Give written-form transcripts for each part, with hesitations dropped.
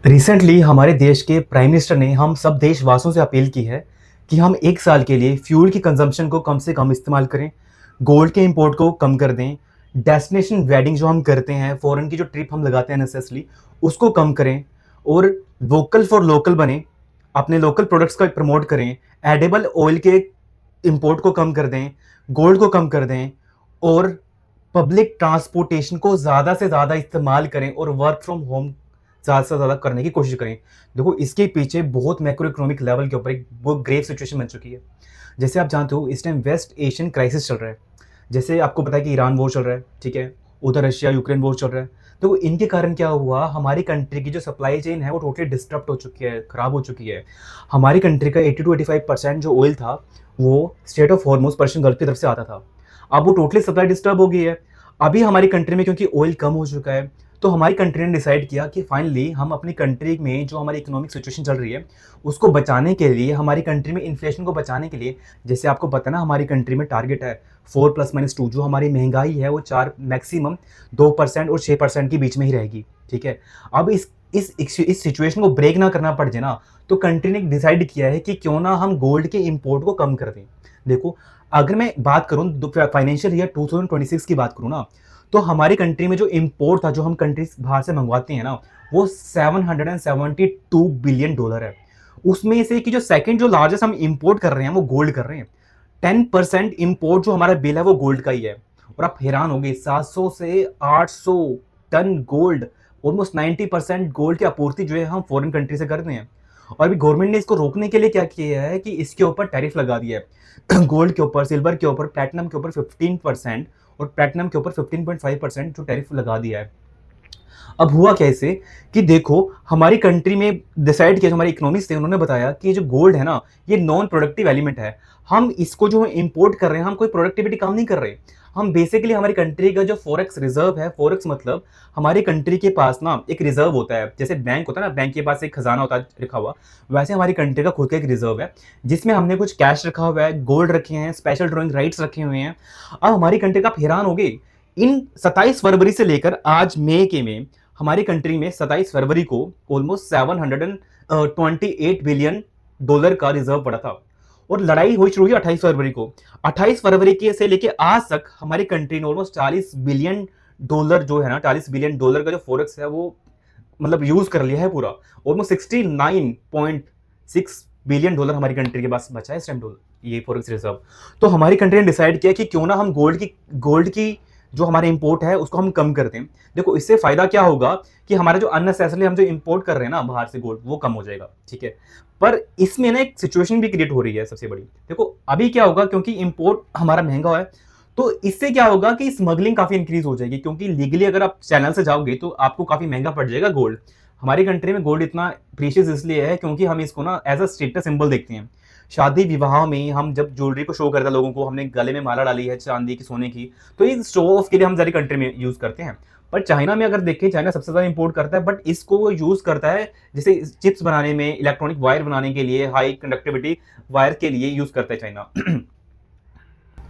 Recently हमारे देश के प्राइम मिनिस्टर ने हम सब देशवासियों से अपील की है कि हम 1 साल के लिए फ्यूल की कंज़म्पशन को कम से कम इस्तेमाल करें, गोल्ड के इंपोर्ट को कम कर दें, डेस्टिनेशन वेडिंग जो हम करते हैं, फ़ॉरेन की जो ट्रिप हम लगाते हैं अननेसेसरी, उसको कम करें और वोकल फॉर लोकल बनें, अपने लोकल प्रोडक्ट्स को प्रमोट करें, एडिबल ऑयल के इंपोर्ट को कम कर दें, गोल्ड को कम कर दें और पब्लिक ट्रांसपोर्टेशन को ज़्यादा से ज़्यादा इस्तेमाल करें और वर्क फ्रॉम होम ज़्यादा से ज़्यादा करने की कोशिश करें। देखो, इसके पीछे बहुत मैक्रो इकोनॉमिक लेवल के ऊपर एक बहुत ग्रेव सिचुएशन बन चुकी है। जैसे आप जानते हो, इस टाइम वेस्ट एशियन क्राइसिस चल रहा है। जैसे आपको पता है कि ईरान वॉर चल रहा है, ठीक है? उधर रशिया यूक्रेन वॉर चल रहा है। तो इनके कारण क्या हुआ, हमारी कंट्री की जो सप्लाई चेन है वो टोटली डिस्टर्ब हो चुकी है, खराब हो चुकी है। हमारी कंट्री का 80 टू 85% जो ऑयल था, वो straight of Hormuz Persian gulf की तरफ से आता था। अब वो टोटली सप्लाई डिस्टर्ब हो गई है। अभी हमारी कंट्री में क्योंकि ऑयल कम हो चुका है, तो हमारी कंट्री ने डिसाइड किया कि फाइनली हम अपनी कंट्री में जो हमारी इकोनॉमिक सिचुएशन चल रही है, उसको बचाने के लिए, हमारी कंट्री में इन्फ्लेशन को बचाने के लिए, जैसे आपको पता है ना, हमारी कंट्री में टारगेट है 4 + -2, जो हमारी महंगाई है वो 4 मैक्सिमम 2% और 6% के बीच में ही रहेगी, ठीक है? अब इस सिचुएशन को ब्रेक ना करना पड़ जाए ना, तो कंट्री ने डिसाइड किया है कि क्यों ना हम गोल्ड के इंपोर्ट को कम कर दें। देखो, अगर मैं बात करूँ फाइनेंशियल ईयर 2026 की बात करूँ ना, तो हमारी कंट्री में जो इंपोर्ट था, जो हम कंट्रीज बाहर से मंगवाते हैं ना, वो $772 बिलियन है। उसमें से कि जो सेकंड जो लार्जेस्ट हम इंपोर्ट कर रहे हैं, वो गोल्ड कर रहे हैं। 10% इंपोर्ट जो हमारा बिल है, वो गोल्ड का ही है। और आप हैरान होंगे, 700 से 800 टन गोल्ड, ऑलमोस्ट 90% गोल्ड की आपूर्ति जो है हम फॉरेन कंट्री से करते हैं। और अभी गवर्नमेंट ने इसको रोकने के लिए क्या किया है कि इसके ऊपर टैरिफ लगा दिया है। गोल्ड के ऊपर, सिल्वर के ऊपर, प्लैटिनम के ऊपर 15% और प्लैटिनम के ऊपर 15.5% जो टैरिफ लगा दिया है। अब हुआ क्या इससे कि देखो, हमारी कंट्री में डिसाइड किया, जो हमारे इकोनॉमिस्ट थे उन्होंने बताया कि ये जो गोल्ड है ना, ये नॉन प्रोडक्टिव एलिमेंट है। हम इसको जो इंपोर्ट कर रहे हैं, हम कोई प्रोडक्टिविटी काम नहीं कर रहे। हम बेसिकली हमारी कंट्री का जो फॉरेक्स रिजर्व है, फॉरेक्स मतलब हमारी कंट्री के पास ना एक रिजर्व होता है। जैसे बैंक होता है ना, बैंक के पास एक खजाना होता है रखा हुआ, वैसे हमारी कंट्री का खुद का एक रिजर्व है, जिसमें हमने कुछ कैश रखा हुआ है, गोल्ड रखे हैं, स्पेशल ड्रॉइंग राइट्स रखे हुए हैं। अब हमारी कंट्री का, आप हैरान हो गए, इन 27 फरवरी से लेकर आज मई के में हमारी कंट्री में 27 फरवरी को ऑलमोस्ट $728 बिलियन का रिजर्व पड़ा था। और लड़ाई हुई शुरू हुई 28 फरवरी को। 28 फरवरी के से लेके आज तक हमारी कंट्री ने ऑलमोस्ट $40 बिलियन जो है ना, $40 बिलियन का जो फॉरेक्स है, वो मतलब यूज कर लिया है पूरा। ऑलमोस्ट $69.6 बिलियन हमारी कंट्री के पास बचा है इस टाइम, डॉलर, ये फॉरेक्स रिजर्व। तो हमारी कंट्री ने डिसाइड किया कि क्यों ना हम गोल्ड की जो हमारे इंपोर्ट है उसको हम कम कर दें। देखो, इससे फायदा क्या होगा कि हमारा जो अननेसेसरली हम जो इंपोर्ट कर रहे हैं ना बाहर से गोल्ड, वो कम हो जाएगा, ठीक है? पर इसमें ना एक सिचुएशन भी क्रिएट हो रही है सबसे बड़ी। देखो, अभी क्या होगा, क्योंकि इंपोर्ट हमारा महंगा है, तो इससे क्या होगा कि स्मगलिंग काफी इंक्रीज हो जाएगी, क्योंकि लीगली अगर आप चैनल से जाओगे तो आपको काफी महंगा पड़ जाएगा गोल्ड। हमारी कंट्री में गोल्ड इतना प्रीशियस इसलिए है क्योंकि हम इसको ना एज अ स्टेटस सिंबल देखते हैं। शादी विवाह में हम जब ज्वेलरी को शो करते हैं लोगों को, हमने गले में माला डाली है चांदी की, सोने की, तो ये शो ऑफ के लिए हम सारी कंट्री में यूज करते हैं। पर चाइना में अगर देखें, चाइना सबसे ज्यादा इंपोर्ट करता है, बट इसको वो यूज करता है जैसे चिप्स बनाने में, इलेक्ट्रॉनिक वायर बनाने के लिए, हाई कंडक्टिविटी वायर के लिए यूज करता है चाइना।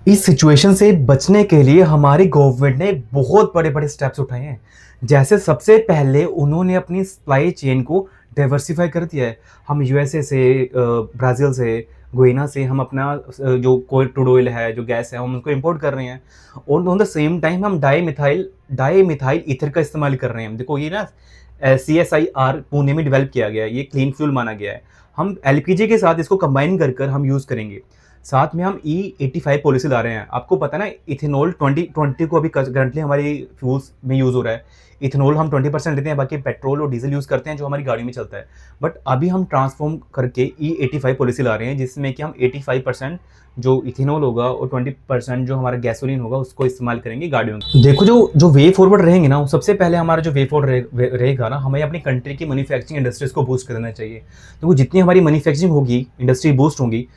इस सिचुएशन से बचने के लिए हमारी गवर्नमेंट ने बहुत बड़े-बड़े स्टेप्स उठाए हैं। जैसे सबसे पहले उन्होंने अपनी सप्लाई चेन को डाइवर्सिफ़ाई कर दिया है। हम यूएसए से, ब्राज़ील से, गुयाना से हम अपना जो क्रूड ऑयल है, जो गैस है, हम उसको इंपोर्ट कर रहे हैं। और ऑन द सेम टाइम हम डाई मिथाइल ईथर का इस्तेमाल कर रहे हैं। देखो, ये ना सीएसआईआर पुणे में डेवलप किया गया है, ये क्लीन फ्यूल माना गया है। हम एलपीजी के साथ इसको कंबाइन कर हम यूज़ करेंगे। साथ में हम E85 पॉलिसी ला रहे हैं। आपको पता है ना, इथेनॉल 2020 को अभी करंटली हमारी फ्यूल्स में यूज़ हो रहा है। इथेनॉल हम 20% लेते हैं, बाकी पेट्रोल और डीजल यूज़ करते हैं जो हमारी गाड़ी में चलता है। बट अभी हम ट्रांसफॉर्म करके E85 पॉलिसी ला रहे हैं, जिसमें कि हम 85% जो इथेनॉल होगा और 20% जो हमारा गैसोलीन होगा उसको इस्तेमाल करेंगे गाड़ियों में। देखो, जो जो वे फॉरवर्ड रहेंगे ना, सबसे पहले हमारा जो वे फॉरवर्ड रहेगा ना, हमें अपनी कंट्री की मैन्युफैक्चरिंग इंडस्ट्रीज को बूस्ट करना चाहिए। तो जितनी हमारी मैन्युफैक्चरिंग होगी, इंडस्ट्री बूस्ट होंगी,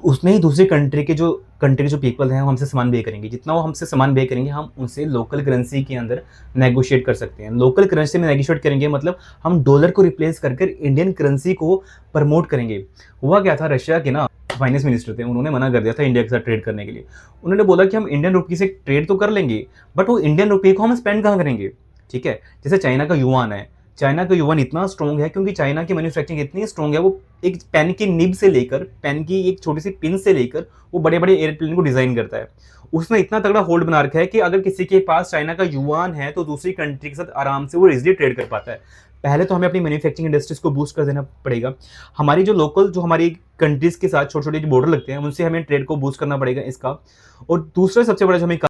उसमें ही दूसरी कंट्री के जो पीपल हैं वो हमसे सामान पे करेंगे। जितना वो हमसे सामान पे करेंगे, हम उनसे लोकल करेंसी के अंदर नेगोशिएट कर सकते हैं। लोकल करेंसी में नेगोशिएट करेंगे मतलब हम डॉलर को रिप्लेस कर इंडियन करेंसी को प्रमोट करेंगे। हुआ क्या था, रशिया के ना फाइनेंस मिनिस्टर थे, उन्होंने मना कर दिया था इंडिया के साथ ट्रेड करने के लिए। उन्होंने बोला कि हम इंडियन रुपये से ट्रेड तो कर लेंगे, बट वो इंडियन रुपये को हम स्पेंड कहाँ करेंगे, ठीक है? जैसे चाइना का युआन है, चाइना का युवान इतना स्ट्रॉन्ग है क्योंकि चाइना की मैन्युफैक्चरिंग इतनी स्ट्रॉन्ग है, वो एक पेन की निब से लेकर, पेन की एक छोटी-सी पिन से लेकर वो बड़े-बड़े एयरप्लेन को डिज़ाइन करता है। उसने इतना तगड़ा होल्ड बना रखा है कि अगर किसी के पास चाइना का युआन है, तो दूसरी कंट्री के साथ आराम से वो ईज़िली ट्रेड कर पाता है। पहले तो हमें अपनी मैन्युफैक्चरिंग इंडस्ट्रीज़ को बूस्ट कर देना पड़ेगा। हमारी जो लोकल जो हमारी कंट्रीज़ के साथ छोटे-छोटे जो बॉर्डर लगते हैं, उनसे हमें ट्रेड को बूस्ट करना पड़ेगा इसका। और दूसरा सबसे बड़ा जो हमें